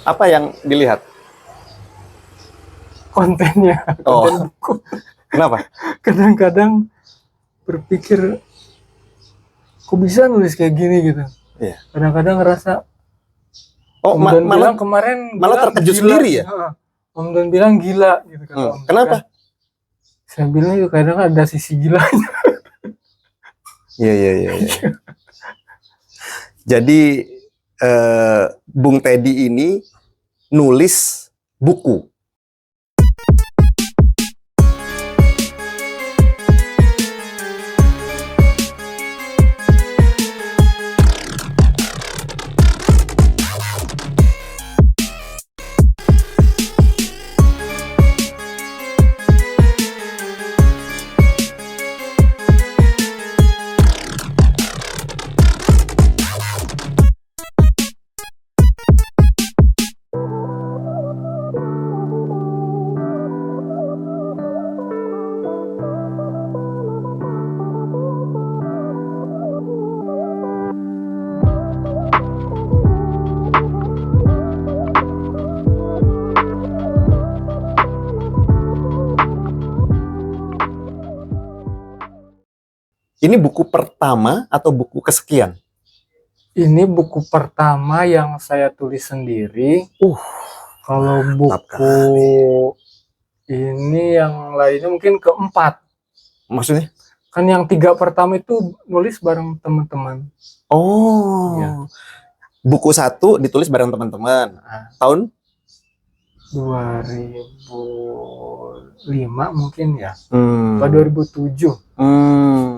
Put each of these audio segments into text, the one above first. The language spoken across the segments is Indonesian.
Apa yang dilihat? Kontennya, Oh, konten buku. kenapa? Kadang-kadang berpikir, kok bisa nulis kayak gini gitu. Iya. Kadang-kadang ngerasa, Oh, Om Don malah bilang kemarin malah bilang terkejut gila sendiri ya? Heeh. Om Don bilang gila gitu kata Om Don. Kenapa? Kan saya bilang itu kadang ada sisi gilanya. Iya. Jadi Bung Teddy ini nulis buku. Ini buku pertama atau buku kesekian? Ini buku pertama yang saya tulis sendiri. Kalau buku ini yang lainnya mungkin keempat. Maksudnya? Kan yang 3 pertama itu nulis bareng teman-teman. Oh, Iya. buku 1 ditulis bareng teman-teman. Tahun 2005 mungkin ya. Hmm. Atau 2007.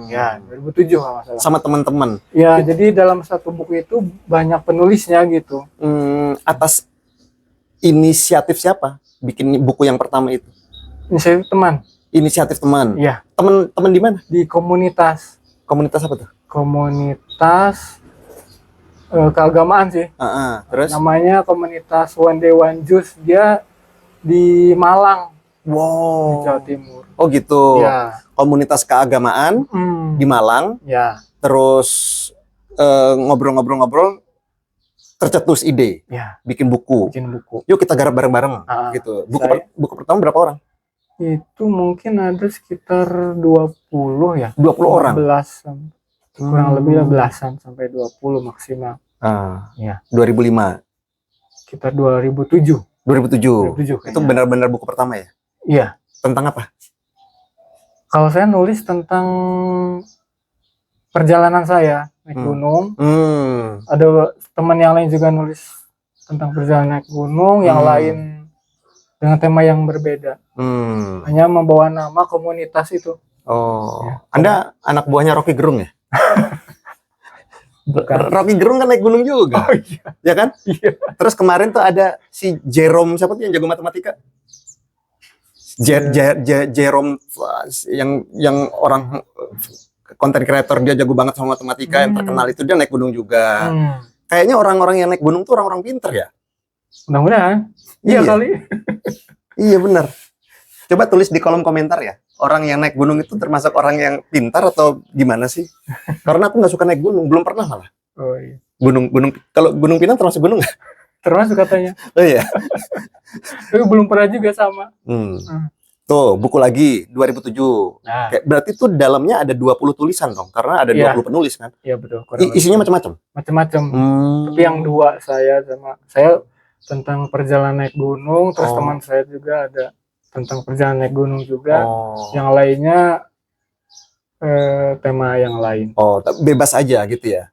Ya, 2007 kalau nggak salah. Sama teman-teman. Ya, jadi dalam satu buku itu banyak penulisnya gitu. Atas inisiatif siapa bikin buku yang pertama itu? Inisiatif teman. Inisiatif teman. Iya. Teman di mana? Di komunitas. Komunitas apa tuh? Komunitas keagamaan sih. Terus? Namanya komunitas One Day One Juice. Dia di Malang. Wow. Di Jawa Timur. Oh gitu. Ya. Komunitas keagamaan di Malang. Ya. Terus ngobrol-ngobrol tercetus ide. Ya. Bikin buku. Yuk kita garap bareng-bareng gitu. Buku pertama berapa orang? Itu mungkin ada sekitar 20 ya. 20 orang. Belasan. Kurang lebih belasan sampai 20 maksimal. Ya. 2005. Sekitar 2007. 2007. Itu benar-benar buku pertama ya? Iya. Tentang apa? Kalau saya nulis tentang perjalanan saya naik gunung. Ada teman yang lain juga nulis tentang perjalanan naik gunung, yang lain dengan tema yang berbeda. Hanya membawa nama komunitas itu. Oh, ya. Anda anak buahnya Rocky Gerung ya? Bukan. Rocky Gerung kan naik gunung juga. Oh iya. Ya kan? Iya. Terus kemarin tuh ada si Jerome, siapa tuh yang jago matematika? Jerome yang orang konten creator, dia jago banget sama matematika, yang terkenal itu, dia naik gunung juga. Kayaknya orang-orang yang naik gunung tuh orang-orang pinter ya? Mudah-mudahan. Iya kali. Iya benar. Coba tulis di kolom komentar ya. Orang yang naik gunung itu termasuk orang yang pintar atau gimana sih? Karena aku nggak suka naik gunung, belum pernah malah. Oh iya. Gunung, kalau Gunung Pinang termasuk gunung nggak? Termasuk katanya. Oh iya. Tapi belum pernah juga sama. Tuh, buku lagi 2007. Nah. Berarti tuh dalamnya ada 20 tulisan dong, karena ada 20 penulis kan? Iya betul. Isinya macam-macam. Macam-macam. Tapi yang 2 saya tentang perjalanan naik gunung, terus teman saya juga ada tentang perjalanan naik gunung juga. Yang lainnya tema yang lain. Oh, bebas aja gitu ya?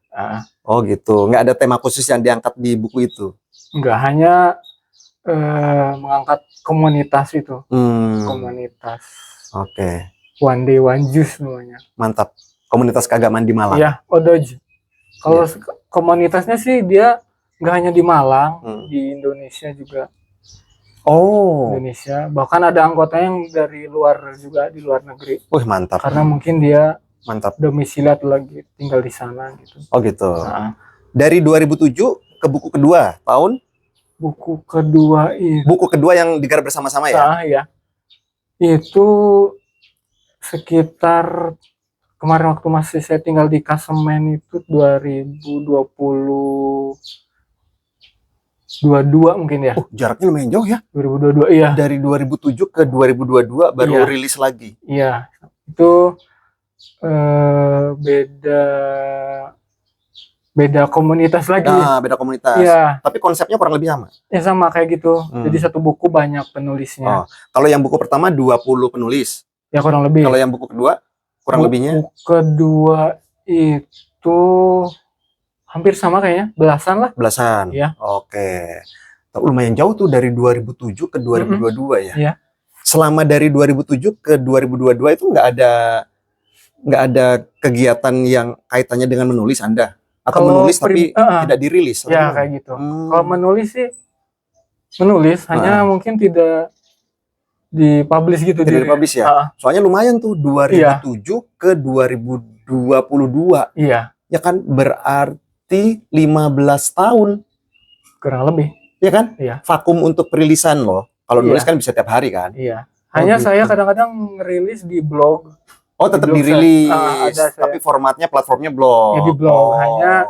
Oh gitu, nggak ada tema khusus yang diangkat di buku itu? Nggak, hanya mengangkat komunitas itu. Komunitas. Oke. One Day One Juice namanya. Mantap. Komunitas keagamaan di Malang. Iya, ODOJ. Kalau komunitasnya sih dia nggak hanya di Malang, di Indonesia juga. Indonesia. Bahkan ada anggotanya yang dari luar juga, di luar negeri. Mantap. Karena mungkin dia mantap domisili atau lagi tinggal di sana gitu. Oh gitu. Dari 2007 ke buku kedua tahun? Buku kedua itu. Buku kedua yang digarap bersama-sama ya? Ya. Itu sekitar kemarin waktu masih saya tinggal di Kasemen itu 2020 22 mungkin ya. Jaraknya lumayan jauh ya. 2022 iya. Dari 2007 ke 2022 baru Iya. rilis lagi. Iya. Itu beda komunitas lagi. Nah, beda komunitas. Iya. Tapi konsepnya kurang lebih sama. Ya sama kayak gitu. Jadi satu buku banyak penulisnya. Kalau yang buku pertama 20 penulis. Ya kurang lebih. Kalau yang buku kedua kurang lebihnya? Buku kedua itu hampir sama kayaknya, belasan lah. Belasan. Iya. Oke. Lumayan jauh tuh dari 2007 ke 2022 ya. Iya. Selama dari 2007 ke 2022 itu nggak ada kegiatan yang kaitannya dengan menulis Anda? Atau Kalau menulis tapi tidak dirilis? Ya kayak gitu. Kalau menulis sih menulis, hanya mungkin tidak dipublish gitu. Tidak dipublish ya? Soalnya lumayan tuh 2007 ke 2022. Iya. Ya kan berarti 15 tahun. Kurang lebih. Ya kan? Iya. Vakum untuk perilisan loh. Kalau nulis kan bisa tiap hari kan? Iya. Hanya saya kadang-kadang ngerilis di blog. Oh, tetap dirilis, tapi formatnya platformnya blog. Ya di blog, hanya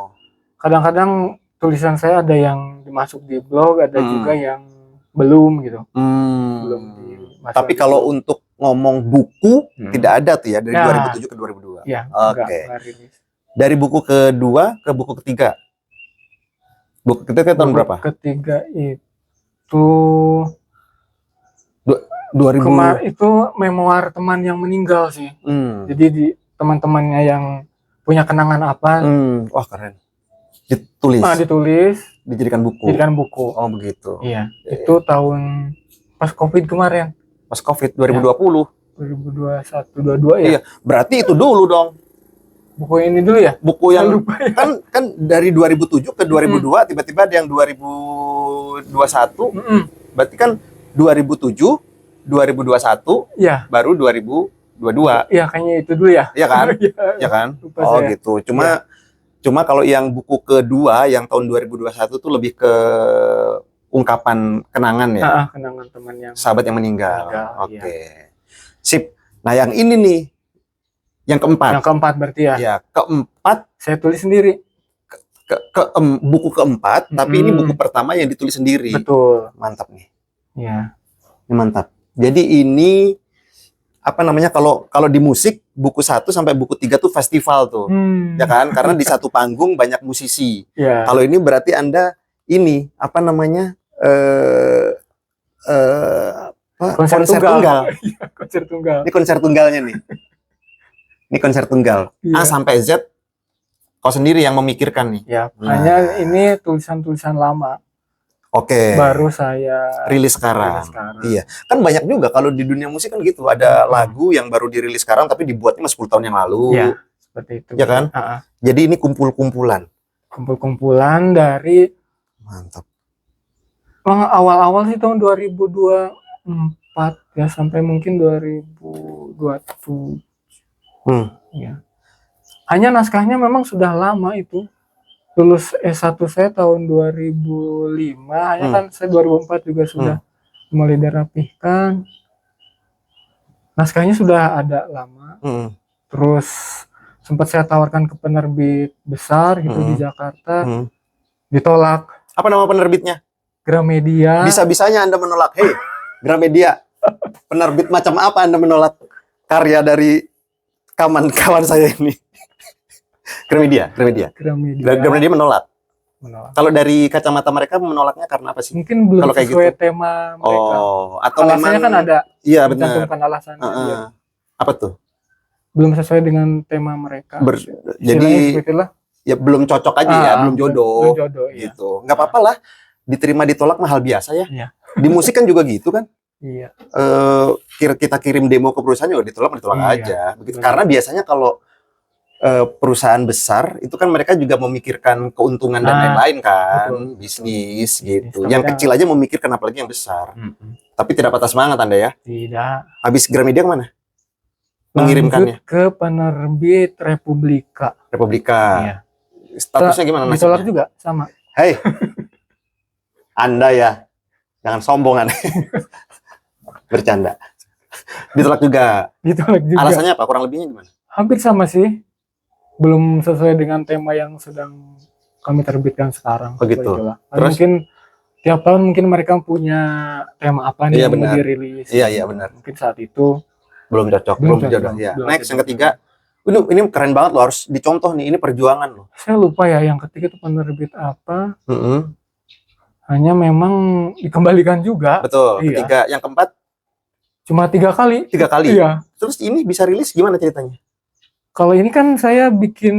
kadang-kadang tulisan saya ada yang dimasuk di blog, ada juga yang belum gitu. Belum dimasuk. Tapi kalau untuk ngomong buku tidak ada tuh ya dari 2007 ke 2002. Iya. Oke. Dari buku kedua ke buku ketiga. Buku ketiga tahun berapa? Ketiga itu 2000. Itu memoir teman yang meninggal sih. Jadi di teman-temannya yang punya kenangan apa. Wah keren. Ditulis. Ditulis. Dijadikan buku. Dijadikan buku. Oh begitu. Iya. Itu tahun pas COVID kemarin. Pas COVID 2020. 2021, 22 ya. Iya. Berarti itu dulu dong. Buku ini dulu ya. Buku yang lupa, ya. kan dari 2007 ke 2002 tiba-tiba ada yang 2021. Berarti kan 2007 2021 ya. Baru 2022. Iya kayaknya itu dulu ya. Iya kan? Iya kan? Oh saya. Gitu. Cuma kalau yang buku kedua yang tahun 2021 tuh lebih ke ungkapan kenangan ya. Kenangan teman yang sahabat yang meninggal. Oke. Iya. Sip. Nah, yang ini nih yang keempat. Yang keempat berarti ya. Ya, keempat saya tulis sendiri. Buku keempat, tapi ini buku pertama yang ditulis sendiri. Betul. Mantap nih. Iya. Ini mantap. Jadi ini apa namanya kalau di musik buku 1 sampai buku 3 tuh festival tuh. Ya kan? Karena di satu panggung banyak musisi. Yeah. Kalau ini berarti Anda ini apa namanya? Konser tunggal. Konser tunggal. Ini konser tunggalnya nih. Ini konser tunggal. A sampai Z kau sendiri yang memikirkan nih. Ya, hanya ini tulisan-tulisan lama. Oke. Baru saya rilis sekarang. Iya. Kan banyak juga kalau di dunia musik kan gitu. Ada lagu yang baru dirilis sekarang tapi dibuatnya 10 tahun yang lalu. Iya, seperti itu. Ya kan? Jadi ini kumpul-kumpulan. Kumpulan dari mantap. Awal-awal sih tahun 2024 ya sampai mungkin 2027. Ya. Hanya naskahnya memang sudah lama itu. Lulus S1 saya tahun 2005, hanya kan saya 2004 juga sudah mulai dirapihkan. Naskahnya sudah ada lama. Terus sempat saya tawarkan ke penerbit besar gitu di Jakarta. Ditolak. Apa nama penerbitnya? Gramedia. Bisa-bisanya Anda menolak. Hei, Gramedia. Penerbit macam apa Anda menolak karya dari kawan saya ini? Gramedia menolak. Kalau dari kacamata mereka menolaknya karena apa sih? Mungkin belum kalau kayak sesuai gitu? tema mereka. Atau alasannya memang kan ada. Iya benar. Alasannya. Apa tuh? Belum sesuai dengan tema mereka. Jadi ya belum cocok aja ya, belum jodoh. Belum jodoh gitu. Nggak apa-apa lah. Diterima ditolak mah hal biasa ya. Iya. Di musik kan juga gitu kan? Iya. Kita kirim demo ke perusahaan juga ditolak aja. Begitu. Karena biasanya kalau perusahaan besar itu kan mereka juga memikirkan keuntungan dan lain-lain kan, bisnis gitu. Yang kecil aja memikirkan apalagi yang besar. Tapi tidak patah semangat Anda ya? Tidak. Habis Gramedia kemana? Mengirimkannya ke penerbit Republika. Iya. Statusnya gimana nasibnya? Ditolak juga sama. Hei, Anda ya, jangan sombong Anda. Bercanda. Ditolak juga. Alasannya apa? Kurang lebihnya gimana? Hampir sama sih. Belum sesuai dengan tema yang sedang kami terbitkan sekarang. Begitu. Mungkin tiap tahun mungkin mereka punya tema apa nih Iya, yang mau benar. dirilis. Iya, benar. Mungkin saat itu Belum cocok, belum belum cocok, jodoh ya. belum Next ada yang ketiga, ini keren banget loh, harus dicontoh nih, ini perjuangan loh. saya lupa ya yang ketiga itu penerbit apa. Mm-mm. Hanya memang dikembalikan juga. Betul. Iya. Ketiga, yang keempat Cuma 3 kali. 3 kali. Iya. Terus ini bisa rilis gimana ceritanya? Kalau ini kan saya bikin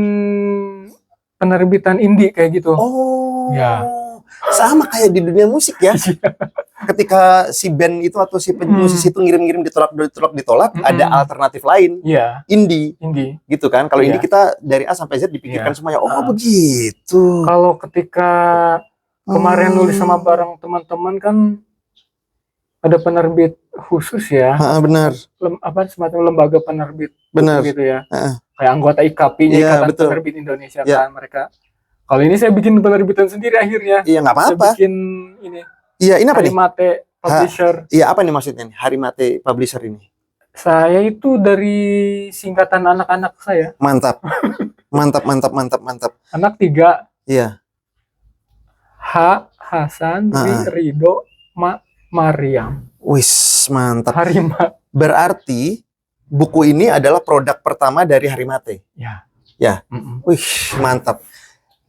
penerbitan indie kayak gitu. Oh, Ya. sama kayak di dunia musik ya. Ketika si band itu atau si musisi itu ngirim-ngirim ditolak, ada alternatif lain, Iya. indie, gitu kan? Kalau indie kita dari A sampai Z dipikirkan semuanya. Oh, begitu. Kalau ketika kemarin nulis sama bareng teman-teman kan ada penerbit khusus ya. Benar. Semacam lembaga penerbit. Benar. Gitu ya. Kayak anggota IKAPI-nya, Ikatan Penerbit Indonesia kan mereka. Kalau ini saya bikin penerbitan sendiri akhirnya. Iya, nggak apa-apa. Saya bikin ini. Iya, ini apa nih? Harimate Publisher. Iya, apa nih maksudnya nih? Harimate Publisher ini. Saya itu dari singkatan anak-anak saya. Mantap. Mantap. Anak 3. Iya. Hasan, Rido, Mariam. Wis, mantap. Harimate. Berarti buku ini adalah produk pertama dari Harimate. Ya. Wih, mantap.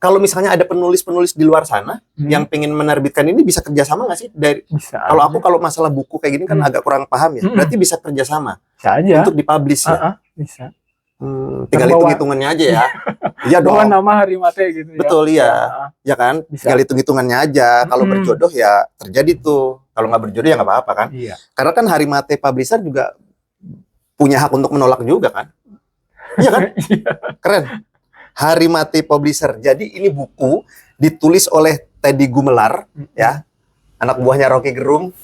Kalau misalnya ada penulis-penulis di luar sana yang pengen menerbitkan ini, bisa kerjasama nggak sih? Bisa. Kalau masalah buku kayak gini kan agak kurang paham ya. Berarti bisa kerjasama. Bisa aja. Untuk dipublish ya. Bisa. Tinggal hitung-hitungannya aja ya. Iya dong. Bawa nama Harimate gitu ya. Betul ya. Ya kan? Bisa. Tinggal hitung-hitungannya aja. Kalau berjodoh ya terjadi tuh. Kalau nggak berjodoh ya nggak apa-apa kan. Iya. Karena kan Harimate Publisher juga punya hak untuk menolak juga kan. Iya kan? Keren. Harimate Publisher. Jadi ini buku ditulis oleh Teddy Gumelar, ya, anak buahnya Rocky Gerung,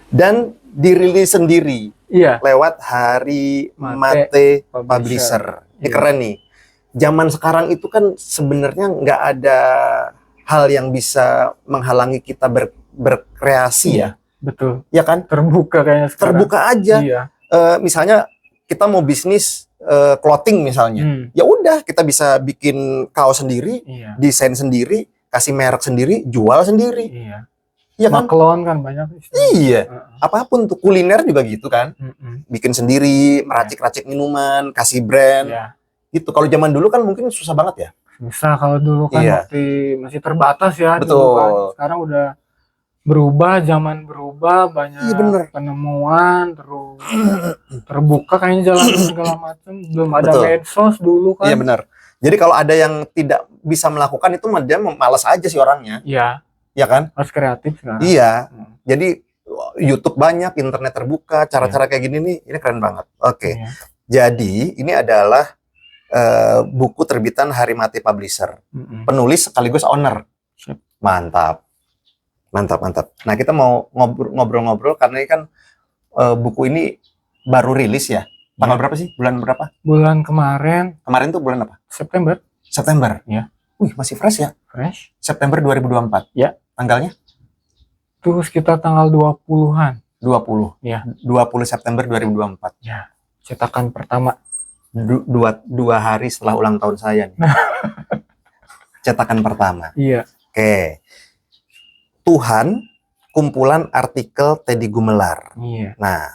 dan dirilis sendiri lewat Harimate Publisher. Ini keren nih. Zaman sekarang itu kan sebenarnya nggak ada hal yang bisa menghalangi kita berkreasi ya. Betul. Ya kan? Terbuka kayaknya sekarang. Terbuka aja. Iya. Misalnya kita mau bisnis clothing misalnya, ya udah kita bisa bikin kaos sendiri, desain sendiri, kasih merek sendiri, jual sendiri. Iya kan? Maklon kan banyak. Iya. Apapun tuh, kuliner juga gitu kan. Bikin sendiri, meracik-racik minuman, kasih brand. Gitu. Kalau zaman dulu kan mungkin susah banget ya. Susah kalau dulu kan masih terbatas ya. Betul. Kan. Sekarang udah berubah, zaman berubah, banyak penemuan, terus terbuka kayaknya jalan segala macam. Belum ada medsos dulu kan. Iya benar. Jadi kalau ada yang tidak bisa melakukan itu, dia malas aja sih orangnya. Iya. Iya kan? Harus kreatif sekarang. Iya. Jadi YouTube banyak, internet terbuka, cara-cara kayak gini nih, ini keren banget. Oke. Jadi ini adalah buku terbitan Harimate Publisher. Penulis sekaligus owner. Mantap. Nah, kita mau ngobrol-ngobrol karena ini kan buku ini baru rilis ya. Tanggal berapa sih? Bulan berapa? Bulan kemarin. Kemarin tuh bulan apa? September. Ya. Wih, masih fresh ya? Fresh. September 2024. Ya. Tanggalnya? Tuh sekitar tanggal 20-an. 20. Ya. 20 September 2024. Ya. Cetakan pertama. Dua hari setelah ulang tahun saya nih. Cetakan pertama. Iya. Oke. Tuhan, kumpulan artikel Teddy Gumelar. Iya. Nah,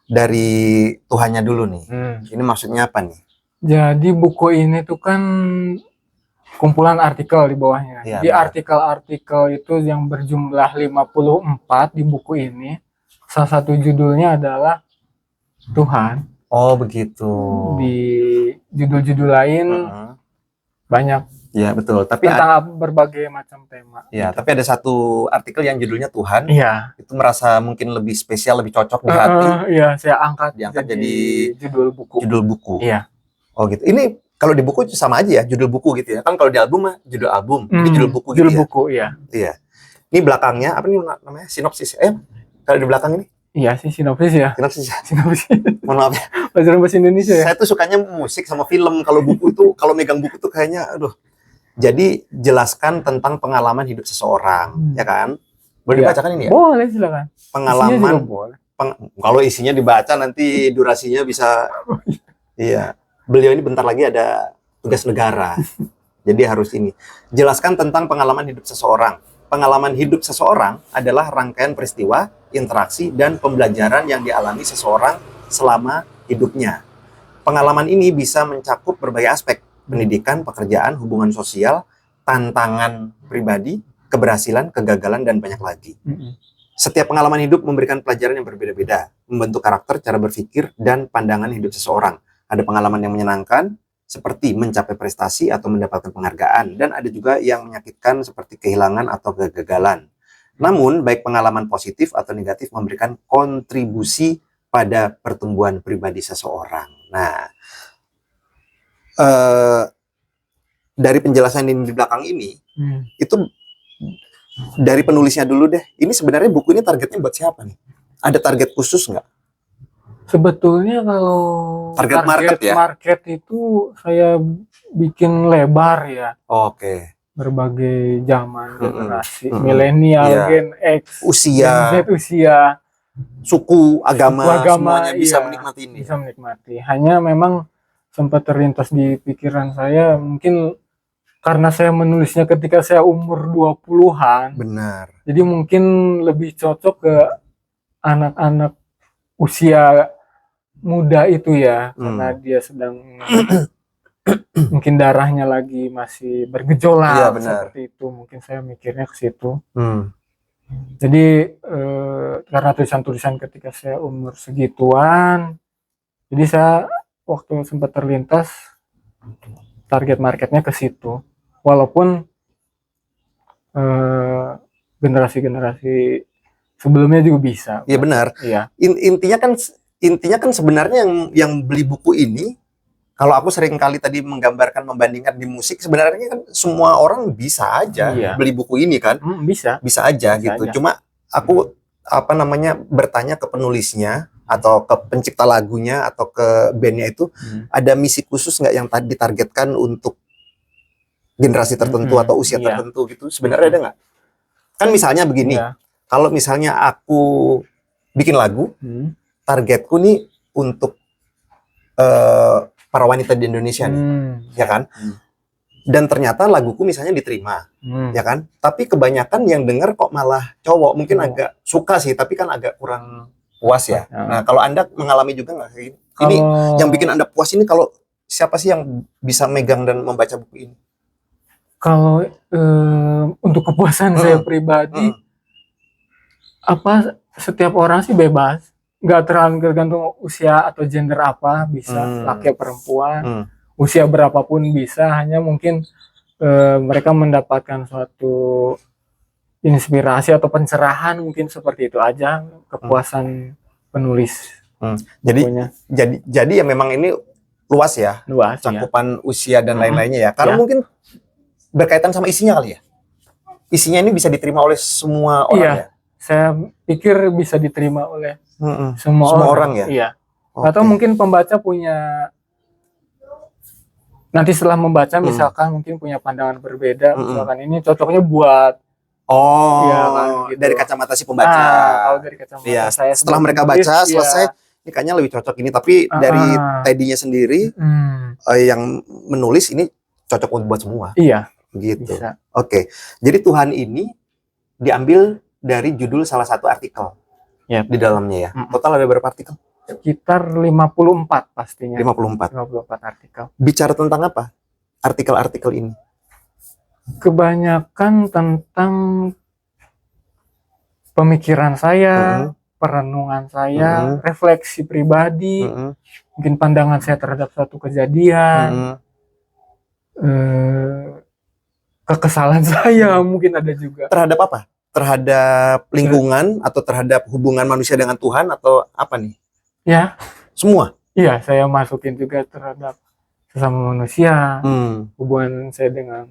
dari Tuhannya dulu nih. Ini maksudnya apa nih? Jadi buku ini tuh kan kumpulan artikel di bawahnya. Ya, di artikel-artikel itu yang berjumlah 54 di buku ini. Salah satu judulnya adalah Tuhan. Oh, begitu. Di judul-judul lain banyak. Iya, betul. Tapi tentang berbagai macam tema. Iya, gitu. Tapi ada satu artikel yang judulnya Tuhan. Iya. Itu merasa mungkin lebih spesial, lebih cocok di hati. Iya, saya diangkat jadi judul buku. Judul buku. Iya. Oh gitu. Ini kalau di buku sama aja ya, judul buku gitu ya. Kan kalau di album mah judul album, ini judul buku gitu. Judul buku, iya. Iya. Ini belakangnya apa nih namanya? Sinopsis. Kalau di belakang ini? Iya sih, sinopsis ya. Sinopsis. Mohon maaf ya. Pelajaran bahasa Indonesia ya. Saya tuh sukanya musik sama film. Kalau buku itu, kalau megang buku tuh kayaknya aduh. Jadi jelaskan tentang pengalaman hidup seseorang, ya kan? Boleh dibacakan ini ya? Boleh, silakan. Pengalaman. Kalau isinya dibaca nanti durasinya bisa. Iya. Beliau ini bentar lagi ada tugas negara. Jadi harus ini. Jelaskan tentang pengalaman hidup seseorang. Pengalaman hidup seseorang adalah rangkaian peristiwa, interaksi, dan pembelajaran yang dialami seseorang selama hidupnya. Pengalaman ini bisa mencakup berbagai aspek, pendidikan, pekerjaan, hubungan sosial, tantangan pribadi, keberhasilan, kegagalan, dan banyak lagi. Setiap pengalaman hidup memberikan pelajaran yang berbeda-beda, membentuk karakter, cara berpikir, dan pandangan hidup seseorang. Ada pengalaman yang menyenangkan, seperti mencapai prestasi atau mendapatkan penghargaan, dan ada juga yang menyakitkan seperti kehilangan atau kegagalan. Namun, baik pengalaman positif atau negatif memberikan kontribusi pada pertumbuhan pribadi seseorang. Nah, dari penjelasan ini di belakang ini, itu dari penulisnya dulu deh. Ini sebenarnya buku ini targetnya buat siapa nih? Ada target khusus nggak? Sebetulnya kalau Target market ya? market itu saya bikin lebar ya. Oke. Berbagai zaman, generasi, milenial, Iya. Gen X, Usia, Gen Z, usia, suku, agama, semuanya bisa iya, menikmati ini. bisa menikmati. Hanya memang sempat terlintas di pikiran saya, mungkin karena saya menulisnya ketika saya umur 20-an. Benar. Jadi mungkin lebih cocok ke anak-anak usia muda itu ya, karena dia sedang mungkin darahnya lagi masih bergejolak, Iya, benar. seperti itu. Mungkin saya mikirnya ke situ. Jadi karena tulisan-tulisan ketika saya umur segituan, jadi saya waktu sempat terlintas target marketnya ke situ. Walaupun generasi-generasi sebelumnya juga bisa. Iya benar. Iya. Intinya kan sebenarnya yang beli buku ini, kalau aku sering kali tadi menggambarkan, membandingkan di musik, sebenarnya kan semua orang bisa aja beli buku ini kan. Bisa aja gitu. Cuma aku bertanya ke penulisnya atau ke pencipta lagunya atau ke bandnya itu, ada misi khusus nggak yang tadi ditargetkan untuk generasi tertentu atau usia tertentu gitu? Sebenarnya ada nggak? Kan misalnya begini, kalau misalnya aku bikin lagu, targetku nih untuk para wanita di Indonesia nih, ya kan? Dan ternyata laguku misalnya diterima, ya kan? Tapi kebanyakan yang denger kok malah cowok, mungkin agak suka sih, tapi kan agak kurang puas ya. Nah, kalau Anda mengalami juga nggak kayak gini? Ini yang bikin Anda puas ini kalau siapa sih yang bisa megang dan membaca buku ini? Kalau untuk kepuasan saya pribadi, setiap orang sih bebas, nggak tergantung usia atau gender apa, bisa laki perempuan, usia berapapun bisa, hanya mungkin mereka mendapatkan suatu inspirasi atau pencerahan, mungkin seperti itu aja kepuasan penulis. Jadi ya memang ini luas ya, cakupan usia dan lain-lainnya ya. Karena mungkin berkaitan sama isinya kali ya. Isinya ini bisa diterima oleh semua orang ya. Saya pikir bisa diterima oleh semua orang ya. Iya. Atau mungkin pembaca punya, nanti setelah membaca misalkan mungkin punya pandangan berbeda, misalkan ini cocoknya buat kan, gitu. Dari kacamata si pembaca. Kalau dari kacamata saya setelah mereka baca selesai, ini kayaknya lebih cocok ini, tapi dari Teddy-nya sendiri yang menulis ini cocok buat semua. Iya. Gitu. Oke. Jadi Tuhan ini diambil dari judul salah satu artikel di dalamnya ya. Total ada berapa artikel? Sekitar 54 pastinya. 54 artikel. Bicara tentang apa artikel-artikel ini? Kebanyakan tentang pemikiran saya, perenungan saya, refleksi pribadi, mungkin pandangan saya terhadap suatu kejadian, kekesalan saya mungkin ada juga. Terhadap apa? Terhadap lingkungan atau terhadap hubungan manusia dengan Tuhan atau apa nih? Ya. Semua? Iya, saya masukin juga terhadap sesama manusia, hubungan saya dengan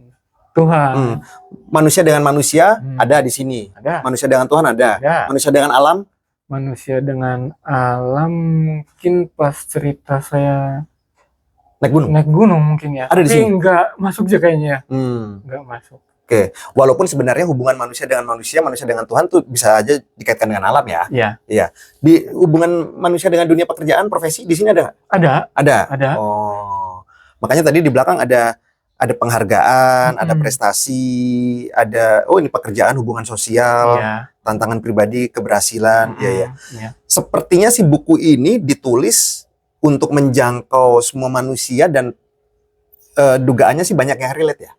Tuhan. Manusia dengan manusia ada di sini. Ada. Manusia dengan Tuhan ada. Manusia dengan alam? Manusia dengan alam mungkin pas cerita saya naik gunung mungkin ya. Ada di sini. Enggak masuk aja kayaknya. Enggak masuk. Oke. Walaupun sebenarnya hubungan manusia dengan Tuhan tuh bisa aja dikaitkan dengan alam ya. Iya. Di hubungan manusia dengan dunia pekerjaan, profesi di sini ada nggak? Ada. Oh. Makanya tadi di belakang ada ada penghargaan, ada Mm-mm. prestasi, ada ini pekerjaan, hubungan sosial, Iya. tantangan pribadi, keberhasilan. Iya, ya. Iya. Sepertinya si buku ini ditulis untuk menjangkau semua manusia dan dugaannya sih banyak yang relate ya.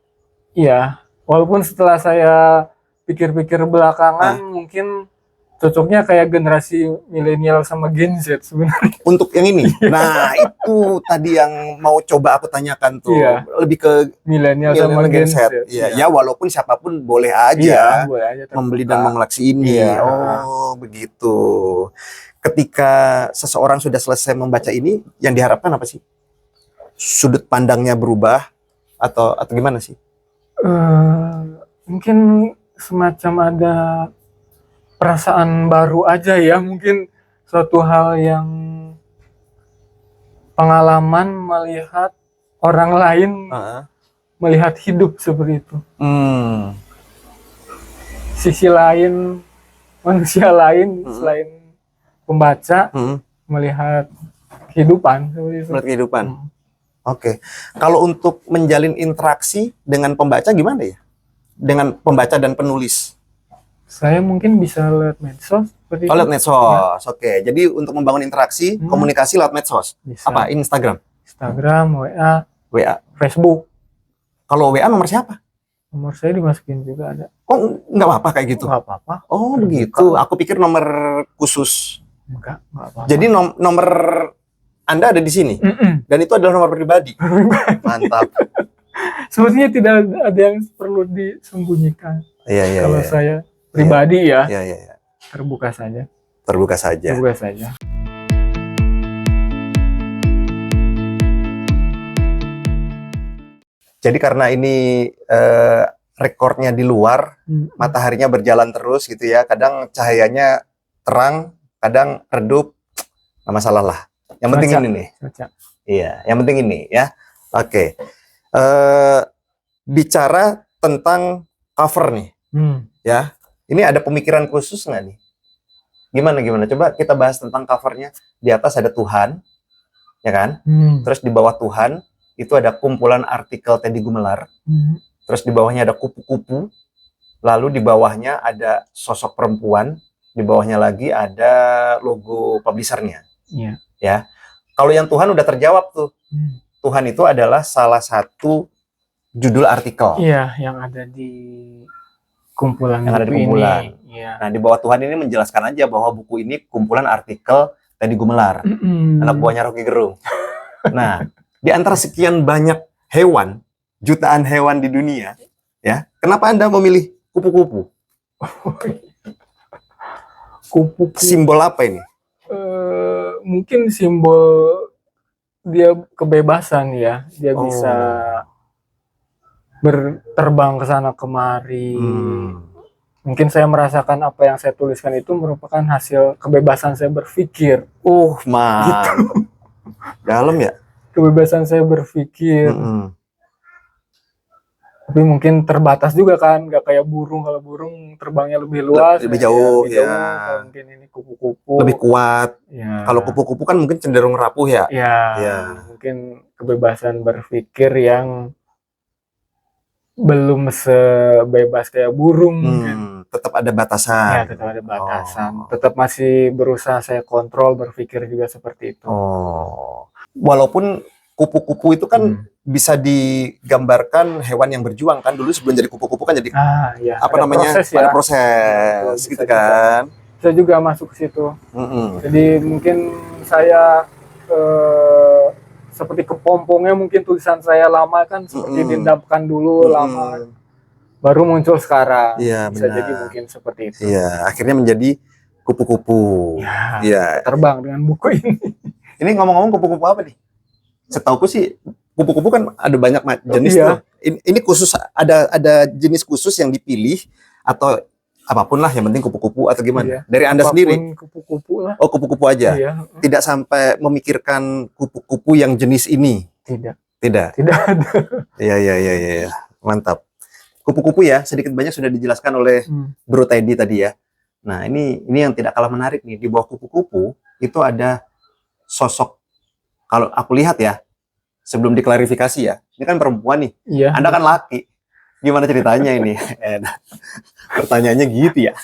Iya. Walaupun setelah saya pikir-pikir belakangan mungkin cocoknya kayak generasi milenial sama Gen Z sebenarnya. Untuk yang ini. Nah, itu tadi yang mau coba aku tanyakan tuh. Iya. Lebih ke Milenial sama milenial Gen Gen Z. Z. Iya, ya walaupun siapapun boleh Iya, aja boleh aja membeli terbuka. dan mengoleksi ini. Iya. Oh, begitu. Ketika seseorang sudah selesai membaca ini, yang diharapkan apa sih? Sudut pandangnya berubah atau gimana sih? Mungkin semacam ada perasaan baru aja ya, mungkin suatu hal yang pengalaman melihat orang lain melihat hidup seperti itu. Sisi lain, manusia lain selain pembaca melihat kehidupan seperti itu. Melihat kehidupan. Oke. Kalau untuk menjalin interaksi dengan pembaca gimana ya? Dengan pembaca dan penulis? Saya mungkin bisa lewat medsos seperti lewat itu. medsos. Oke. Jadi untuk membangun interaksi, komunikasi lewat medsos. Bisa. Apa? Instagram, WA, Facebook. Kalau WA nomor siapa? Nomor saya dimasukin juga ada. Oh, nggak apa-apa kayak gitu? Nggak apa-apa. Oh, begitu. Aku pikir nomor khusus. Nggak apa-apa. Jadi nomor Anda ada di sini? Dan itu adalah nomor pribadi? Mantap. Sebenarnya tidak ada yang perlu disembunyikan. Iya. Kalau saya pribadi ya, Iya. terbuka saja. Terbuka saja. Terbuka saja. Jadi karena ini rekornya di luar, mataharinya berjalan terus gitu ya. Kadang cahayanya terang, kadang redup, nggak masalah lah. Yang penting ini nih. Iya, yang penting ini ya. Oke. Bicara tentang cover nih, ya. Ini ada pemikiran khusus nggak nih? Gimana? Coba kita bahas tentang covernya. Di atas ada Tuhan, ya kan? Terus di bawah Tuhan itu ada kumpulan artikel Teddy Gumelar. Terus di bawahnya ada kupu-kupu. Lalu di bawahnya ada sosok perempuan. Di bawahnya lagi ada logo publishernya. Iya. Ya. Kalau yang Tuhan udah terjawab tuh. Tuhan itu adalah salah satu judul artikel. Iya, yang ada di kumpulan yang ada di kumpulan. Iya. Nah, di bawah Tuhan ini menjelaskan aja bahwa buku ini kumpulan artikel Teddy Gumelar, anak buahnya Rocky Gerung. Nah, di antara sekian banyak hewan, jutaan hewan di dunia, ya, kenapa Anda memilih kupu-kupu? Kupu-kupu. Simbol apa ini? Mungkin simbol dia kebebasan ya, dia bisa berterbang ke sana kemari. Mungkin saya merasakan apa yang saya tuliskan itu merupakan hasil kebebasan saya berpikir. Mantap. Gitu. Dalam ya? Kebebasan saya berpikir. Tapi mungkin terbatas juga kan, nggak kayak burung. Kalau burung terbangnya lebih luas, lebih jauh, ya. Kalau mungkin ini kupu-kupu lebih kuat. Ya. Kalau kupu-kupu kan mungkin cenderung rapuh ya. Ya. Mungkin kebebasan berpikir yang belum sebebas kayak burung. Tetap ada batasan. Ya, tetap ada batasan. Tetap masih berusaha saya kontrol berpikir juga seperti itu. Walaupun kupu-kupu itu kan bisa digambarkan hewan yang berjuang kan, dulu sebelum jadi kupu-kupu kan jadi ya. apa namanya proses, ya. ada proses gitu kan. Saya juga masuk ke situ. Jadi mungkin saya seperti kepompongnya, mungkin tulisan saya lama kan seperti didamkan dulu lama, baru muncul sekarang. Iya, bisa benar. jadi mungkin seperti itu. Iya, akhirnya menjadi kupu-kupu. Iya. Terbang dengan buku ini. Ini ngomong-ngomong kupu-kupu apa nih? Setauku sih kupu-kupu kan ada banyak jenis tuh. Ini khusus ada jenis khusus yang dipilih atau apapun lah, yang penting kupu-kupu atau gimana? Dari Anda sendiri? Kupu-kupu lah. Oh, kupu-kupu aja. Iya. Tidak sampai memikirkan kupu-kupu yang jenis ini. Tidak ada. Iya. Mantap. Kupu-kupu ya, sedikit banyak sudah dijelaskan oleh Bro Teddy tadi ya. Nah, ini yang tidak kalah menarik nih. Di bawah kupu-kupu itu ada sosok, kalau aku lihat ya, sebelum diklarifikasi ya. Ini kan perempuan nih. Iya. Anda kan laki. Gimana ceritanya ini? Pertanyaannya gitu ya.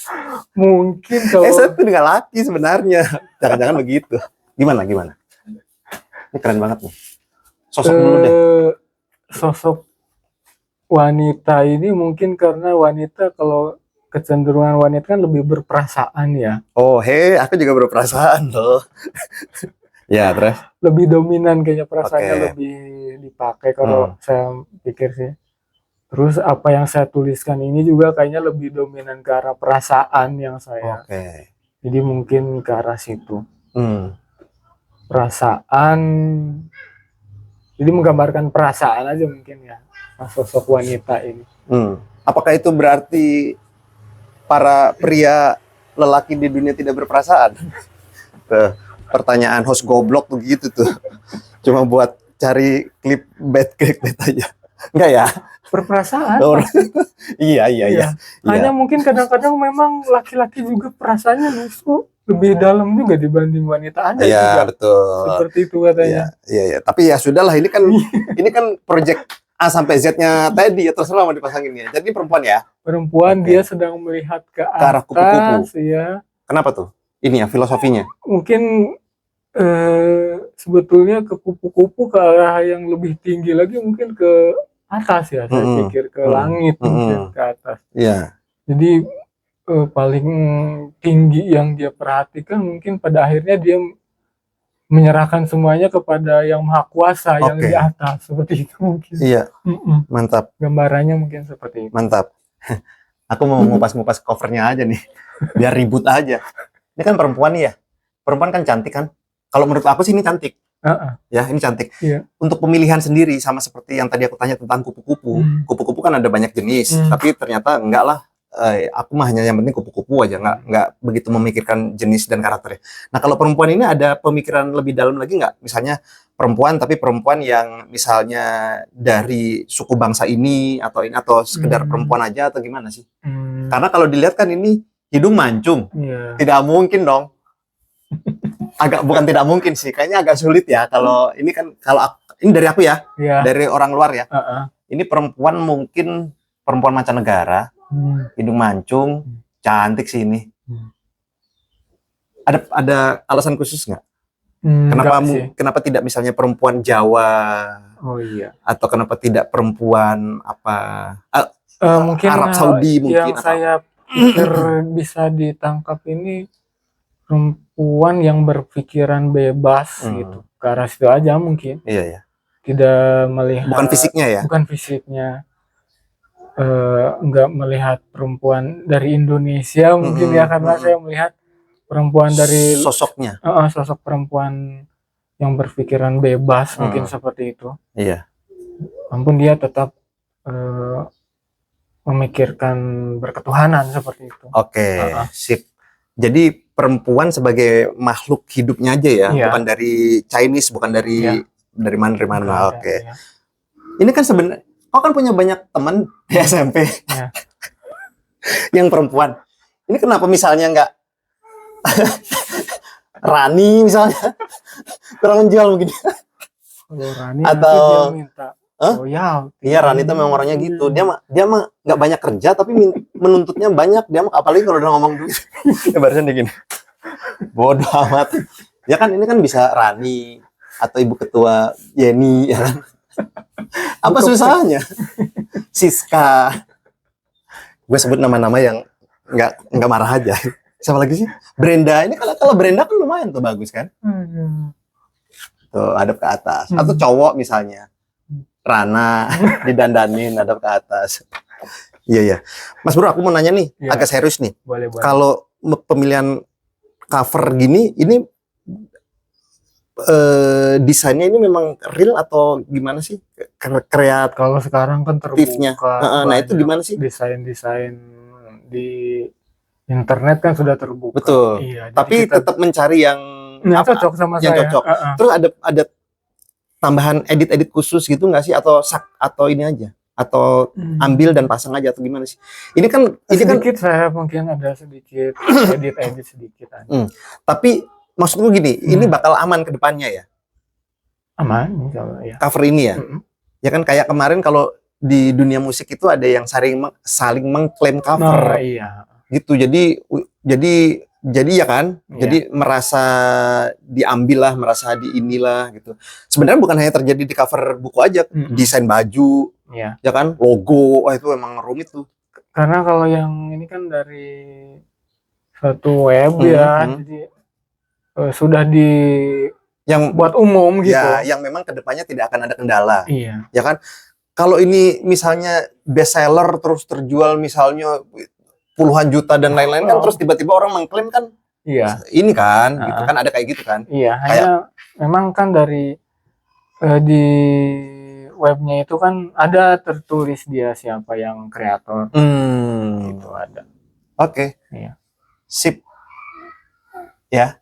Mungkin kalau Saya tuh nggak laki sebenarnya. Jangan-jangan begitu. Gimana? Ini keren banget nih. Sosok dulu deh. Sosok wanita ini mungkin karena wanita, kalau kecenderungan wanita kan lebih berperasaan ya. Oh, aku juga berperasaan loh. Ya, terus? Lebih dominan kayaknya, perasaannya Oke. lebih dipakai kalau saya pikir sih. Terus apa yang saya tuliskan ini juga kayaknya lebih dominan ke arah perasaan yang saya. Oke. Jadi mungkin ke arah situ. Perasaan. Jadi menggambarkan perasaan aja mungkin ya, sosok wanita ini. Apakah itu berarti para pria lelaki di dunia tidak berperasaan? Pertanyaan host goblok tuh gitu tuh. Cuma buat cari klip bad aja. Enggak ya? Berperasaan. Iya. Hanya mungkin kadang-kadang memang laki-laki juga perasaannya justru lebih dalam juga dibanding wanita. Ada juga. Iya, betul. Seperti itu katanya. Iya. Tapi ya sudahlah, ini kan project A sampai Z-nya tadi ya, terserah mau dipasangin ya. Jadi perempuan ya? Perempuan, dia sedang melihat ke arah kupu-kupu. Ya. Kenapa tuh? Ini ya filosofinya. Mungkin sebetulnya ke kupu-kupu, ke arah yang lebih tinggi lagi, mungkin ke atas ya, saya pikir ke langit, mungkin ke atas. Iya. Jadi paling tinggi yang dia perhatikan mungkin pada akhirnya dia menyerahkan semuanya kepada yang maha kuasa yang di atas, seperti itu mungkin. Iya. Mantap. Gambarannya mungkin seperti itu. Mantap. Aku mau ngupas-ngupas covernya aja nih, biar ribut aja. Ini kan perempuan nih ya. Perempuan kan cantik kan? Kalau menurut aku sih ini cantik. Ya, ini cantik. Iya. Untuk pemilihan sendiri, sama seperti yang tadi aku tanya tentang kupu-kupu. Kupu-kupu kan ada banyak jenis, tapi ternyata enggak lah. Aku mah hanya yang penting kupu-kupu aja, nggak begitu memikirkan jenis dan karakternya. Nah, kalau perempuan ini ada pemikiran lebih dalam lagi nggak? Misalnya perempuan, tapi perempuan yang misalnya dari suku bangsa ini atau sekedar perempuan aja, atau gimana sih? Karena kalau dilihat kan ini hidung mancung, tidak mungkin dong. Bukan tidak mungkin sih, kayaknya agak sulit ya. Kalau ini kan, ini dari aku ya, dari orang luar ya. Ini perempuan mungkin perempuan mancanegara. Hidung mancung, cantik sih ini. Ada alasan khusus nggak? Kenapa tidak misalnya perempuan Jawa? Oh iya. Atau kenapa tidak perempuan mungkin Arab Saudi mungkin? Yang saya pikir bisa ditangkap ini perempuan yang berpikiran bebas gitu. Ke arah situ aja mungkin. Iya. Tidak melihat. Bukan fisiknya ya? Bukan fisiknya. Enggak melihat perempuan dari Indonesia mungkin ya, karena saya melihat perempuan dari sosoknya, sosok perempuan yang berpikiran bebas mungkin seperti itu. Iya. Walaupun dia tetap memikirkan berketuhanan seperti itu. Oke, sip. Jadi perempuan sebagai makhluk hidupnya aja ya, bukan dari Chinese, bukan dari mana. Oke. Ini kan sebenarnya kau kan punya banyak teman di SMP yang perempuan. Ini kenapa misalnya nggak Rani misalnya kurang menjual mungkin? Kalau Rani atau dia minta royal. Iya, Rani itu memang orangnya gitu. Dia mah nggak banyak kerja tapi menuntutnya banyak. Dia mah apalagi kalau udah ngomong duit. Barusan dia gini. Bodoh amat. Ya kan ini kan bisa Rani atau Ibu Ketua Yeni ya kan. Apa susahnya? Siska. Gue sebut nama-nama yang nggak marah aja. Siapa lagi sih? Brenda. Ini kalau Brenda kan lumayan tuh, bagus kan? Tuh hadap ke atas. Atau cowok misalnya, Rana didandanin hadap ke atas. Iya. Mas Bro, aku mau nanya nih, agak serius nih. Boleh. Kalau pemilihan cover gini, ini desainnya ini memang real atau gimana sih? Kreatif. Kalau sekarang kan terbuka. Nah, itu gimana sih? Desain di internet kan sudah terbuka. Betul. Iya, tapi tetap mencari yang cocok sama yang saya. Cocok. Terus ada tambahan edit kusus gitu nggak sih, atau ini aja? Atau ambil dan pasang aja, atau gimana sih? Ini kan saya mungkin ada sedikit edit sedikit aja. Tapi maksudku gini, ini bakal aman ke depannya ya? Aman, insya Allah ya. Cover ini ya. Ya kan kayak kemarin kalau di dunia musik itu ada yang saling mengklaim cover. Nah, iya. Gitu. Jadi ya kan, jadi merasa diambil lah, merasa di inilah gitu. Sebenarnya bukan hanya terjadi di cover buku aja, desain baju, ya kan, logo, wah itu emang rumit tuh. Karena kalau yang ini kan dari satu web ya, jadi sudah yang buat umum gitu. Ya, yang memang kedepannya tidak akan ada kendala. Iya. Ya kan, kalau ini misalnya best seller terus terjual misalnya puluhan juta dan lain-lain kan, terus tiba-tiba orang mengklaim kan, ini kan, gitu kan, ada kayak gitu kan. Iya, hanya memang kan dari di webnya itu kan ada tertulis dia siapa yang kreator, gitu ada. Oke. Iya. Sip. Ya.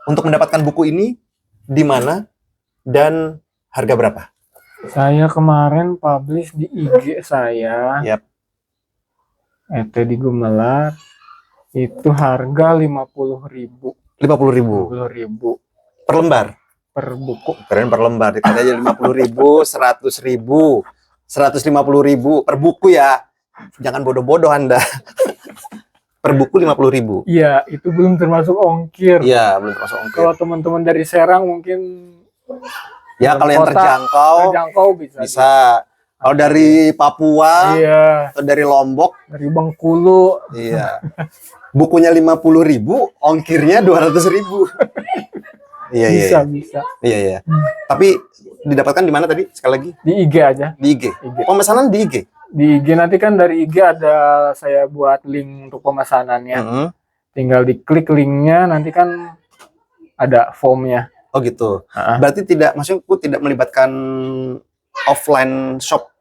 Untuk mendapatkan buku ini di mana dan harga berapa? Saya kemarin publish di IG saya. Yap. Di Gumelar itu harga 50.000. 50.000 per lembar, per buku. Keren, per lembar dikali aja 50.000, 100.000, 150.000 per buku ya. Jangan bodoh-bodoh Anda. Per buku 50.000. Iya, itu belum termasuk ongkir. Iya, belum termasuk ongkir. Kalau teman-teman dari Serang mungkin ya, kalau yang terjangkau bisa. Kalau dari Papua, atau dari Lombok, dari Bengkulu, iya. Bukunya 50.000, ongkirnya 200.000. Iya. Bisa. Iya. Tapi didapatkan di mana tadi? Sekali lagi? Di IG aja. Di IG. Pemesanan di IG. Di IG nanti kan dari IG ada saya buat link untuk pemesanannya. Tinggal diklik linknya, nanti kan ada formnya. Oh gitu. Berarti maksudku tidak melibatkan offline shop.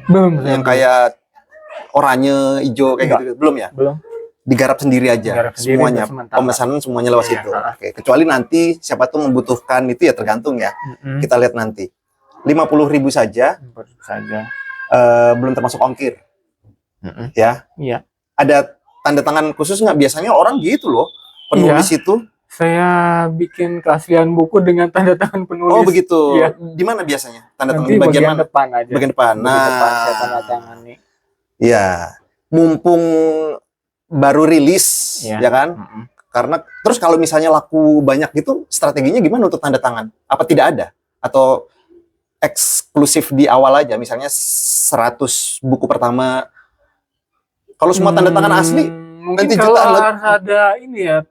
Belum. Yang kayak oranye, hijau kayak gitu. Belum ya? Belum. Digarap sendiri aja. Semuanya. Pemesanan semuanya lewat situ. Oke. Kecuali nanti siapa tuh membutuhkan itu ya, tergantung ya. Kita lihat nanti. 50.000 saja. Belum termasuk ongkir. Ya. Iya. Ada tanda tangan khusus nggak? Biasanya orang gitu loh, penulis itu. Saya bikin keaslian buku dengan tanda tangan penulis. Oh begitu. Iya. Di mana biasanya? Tanda tangan di bagian mana? Depan aja. Bagian depan. Depan saya tanda tangan nih. Iya. Mumpung baru rilis, ya kan? Karena terus kalau misalnya laku banyak gitu, strateginya gimana untuk tanda tangan? Apa tidak ada? Atau eksklusif di awal aja, misalnya 100 buku pertama. Kalau semua tanda tangan asli, mungkin nanti kalau harus ada ini ya,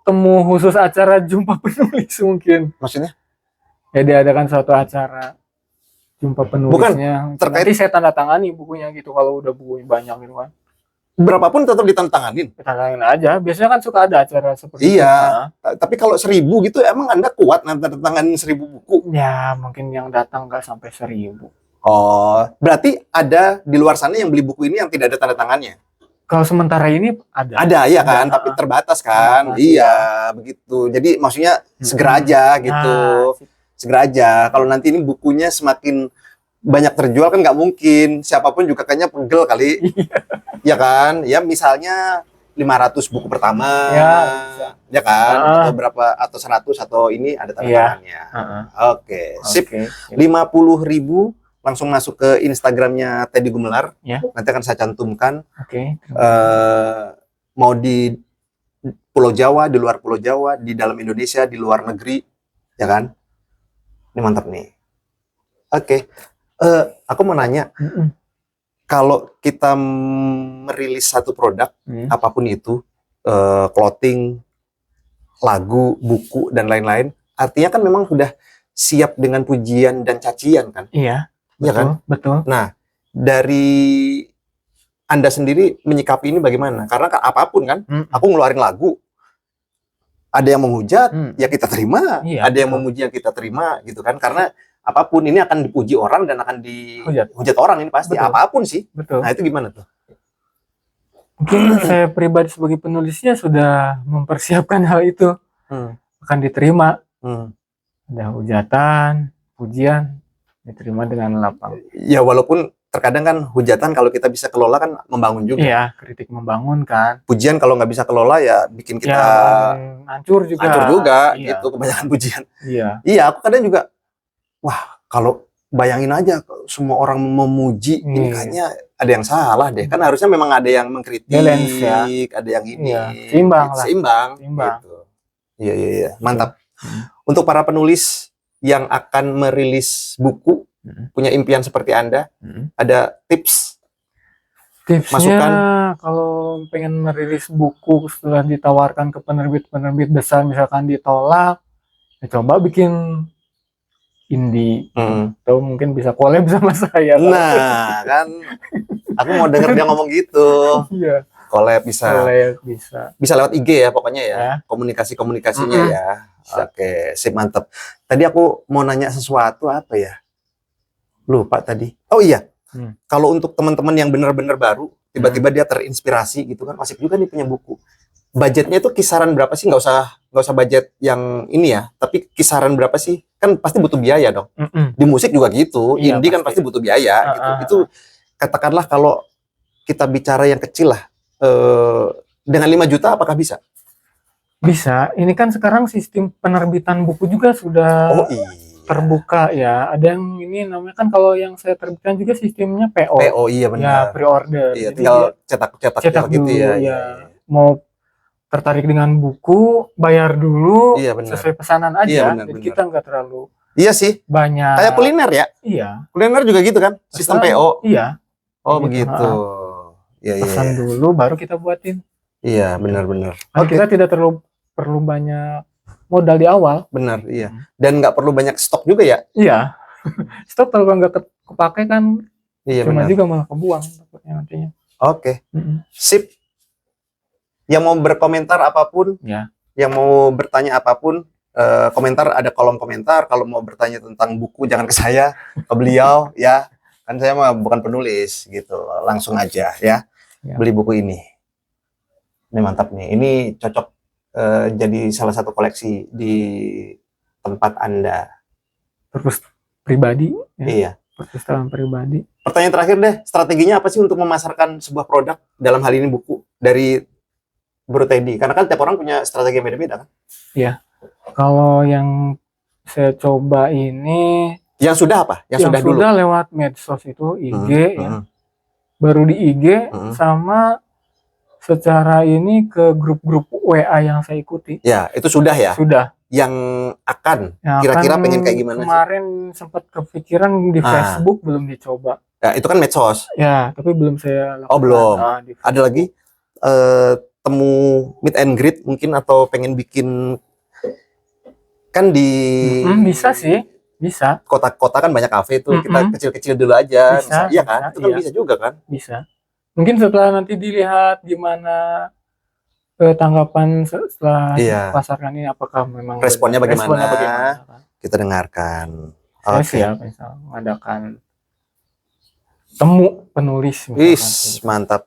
temu khusus acara jumpa penulis mungkin. Maksudnya? Ya diadakan suatu acara jumpa penulisnya. Bukan terkait. Nanti saya tanda tangani bukunya gitu kalau udah bukunya banyak gitu kan. Berapapun tetap ditandatanganin. Tandatanganin aja. Biasanya kan suka ada acara seperti itu. Iya. Tapi kalau 1.000 gitu, emang Anda kuat nandatanganin 1.000 buku? Ya, mungkin yang datang nggak sampai 1.000. Oh, berarti ada di luar sana yang beli buku ini yang tidak ada tanda tangannya? Kalau sementara ini ada. Ada ya kan, tapi terbatas kan. Iya, begitu. Jadi maksudnya segera aja gitu. Segera aja. Kalau nanti ini bukunya semakin banyak terjual kan nggak mungkin. Siapapun juga kayaknya pegel kali. Ya kan? Ya misalnya 500 buku pertama. Ya kan? Atau berapa, atau 100 atau ini ada tanda tangannya. Oke, sip. 50.000 langsung masuk ke Instagramnya Teddy Gumelar. Nanti akan saya cantumkan. Mau di Pulau Jawa, di luar Pulau Jawa, di dalam Indonesia, di luar negeri, ya kan? Ini mantap nih. Oke. Aku mau nanya, kalau kita merilis satu produk, apapun itu, clothing, lagu, buku, dan lain-lain, artinya kan memang sudah siap dengan pujian dan cacian kan? Iya. Iya kan? Betul. Nah, dari Anda sendiri menyikapi ini bagaimana? Karena apapun kan, aku ngeluarin lagu, ada yang menghujat, ya kita terima. Ada yang memuji, yang kita terima, gitu kan? Karena apapun ini akan dipuji orang dan akan dihujat orang ini pasti. Betul. Apapun sih. Betul. Nah, itu gimana tuh? Mungkin saya pribadi sebagai penulisnya sudah mempersiapkan hal itu. Akan diterima. Ada hujatan, pujian, diterima dengan lapang. Ya walaupun terkadang kan hujatan kalau kita bisa kelola kan membangun juga. Iya, kritik membangun kan. Pujian kalau nggak bisa kelola ya bikin kita hancur juga. Hancur juga, Iya. gitu, kebanyakan pujian. Iya. Iya, aku kadang juga, wah kalau bayangin aja semua orang memuji, ini kayaknya ada yang salah deh. Kan harusnya memang ada yang mengkritik, balance ya. ada yang ini. Iya, seimbang lah. Seimbang. Seimbang. Gitu. Iya, mantap. Untuk para penulis yang akan merilis buku, punya impian seperti Anda, ada tips? Tipsnya Masukan? kalau pengen merilis buku setelah ditawarkan ke penerbit-penerbit besar misalkan ditolak, ya coba bikin indie atau mungkin bisa collab sama saya. Nah, kan aku mau denger dia ngomong gitu. Iya. Collab bisa. Collab bisa. Bisa lewat IG ya pokoknya ya. Komunikasinya ya. Oke, sip, mantap. Tadi aku mau nanya sesuatu apa ya? Lupa tadi. Oh iya. Kalau untuk teman-teman yang benar-benar baru, tiba-tiba dia terinspirasi gitu kan, asik juga nih punya buku. Budgetnya itu kisaran berapa sih? Nggak usah budget yang ini ya, tapi kisaran berapa sih? Kan pasti butuh biaya dong. Di musik juga gitu, Iya, indie kan pasti butuh biaya gitu. Itu katakanlah kalau kita bicara yang kecil lah, dengan 5 juta apakah bisa? Bisa. Ini kan sekarang sistem penerbitan buku juga sudah terbuka ya. Ada yang ini namanya kan kalau yang saya terbitkan juga sistemnya PO. PO iya benar. Ya, pre-order. Iya, tinggal cetak dulu gitu ya. Mau tertarik dengan buku, bayar dulu, sesuai pesanan aja. Iya, benar, jadi kita nggak terlalu banyak. Kayak kuliner ya? Iya. Kuliner juga gitu kan? Sistem PO. Iya. Oh begitu. Pesan dulu, baru kita buatin. Iya, benar-benar. Kita tidak perlu banyak modal di awal. Benar, iya. Dan nggak perlu banyak stok juga ya? Iya. Stok kalau nggak kepake kan, cuma benar. juga malah kebuang nantinya. Oke. Sip. Yang mau berkomentar apapun, yang mau bertanya apapun, komentar ada kolom komentar. Kalau mau bertanya tentang buku jangan ke saya, ke beliau ya. Kan saya mah bukan penulis gitu. Langsung aja ya. Beli buku ini. Ini mantap nih. Ini cocok jadi salah satu koleksi di tempat Anda. Perpus pribadi. Ya. Iya. Perpustakaan pribadi. Pertanyaan terakhir deh, strateginya apa sih untuk memasarkan sebuah produk, dalam hal ini buku, dari Bro Teddy? Karena kan tiap orang punya strategi yang beda-beda kan? Iya. Kalau yang saya coba ini, yang sudah apa? Yang sudah dulu? Lewat medsos itu, IG ya. Baru di IG sama secara ini ke grup-grup WA yang saya ikuti. Ya, itu sudah ya? Sudah. Yang akan kira-kira pengen kayak gimana kemarin sih? Sempat kepikiran di Facebook, belum dicoba. Ya, itu kan medsos. Ya, tapi belum saya lakukan. Oh, belum. Ada lagi temu meet and greet mungkin, atau pengen bikin kan di bisa sih, bisa. Kota-kota kan banyak kafe tuh, kita kecil-kecil dulu aja. Bisa, iya kan? Itu kan bisa juga kan? Bisa. Mungkin setelah nanti dilihat gimana tanggapan setelah pasarkan ini, apakah memang responnya bagaimana, kan? Kita dengarkan. Saya siap misal mengadakan temu penulis. Mantap.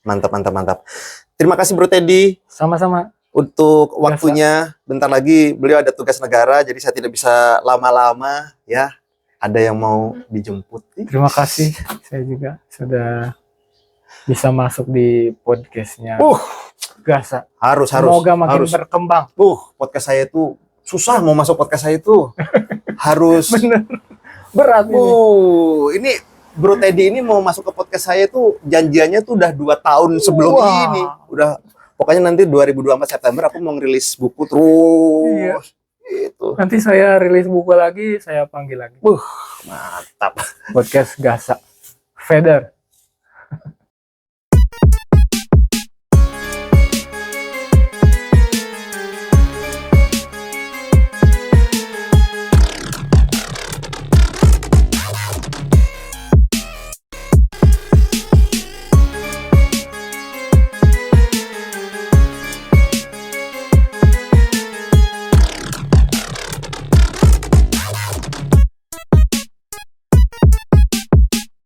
mantap. Terima kasih Bro Teddy. Sama-sama. Untuk waktunya, bentar lagi beliau ada tugas negara, jadi saya tidak bisa lama-lama ya. Ada yang mau dijemput. Terima kasih, saya juga sudah bisa masuk di podcastnya. Gasa. Harus. Semoga makin berkembang. Podcast saya itu susah, mau masuk podcast saya itu harus. Bener. Berat ini. Ini Bro Teddy ini mau masuk ke podcast saya itu janjiannya tuh udah 2 tahun sebelum ini. Udah, pokoknya nanti 2024 September aku mau ngerilis buku terus. Iya. Gitu. Nanti saya rilis buku lagi, saya panggil lagi. Mantap. Podcast Gasa. Feder.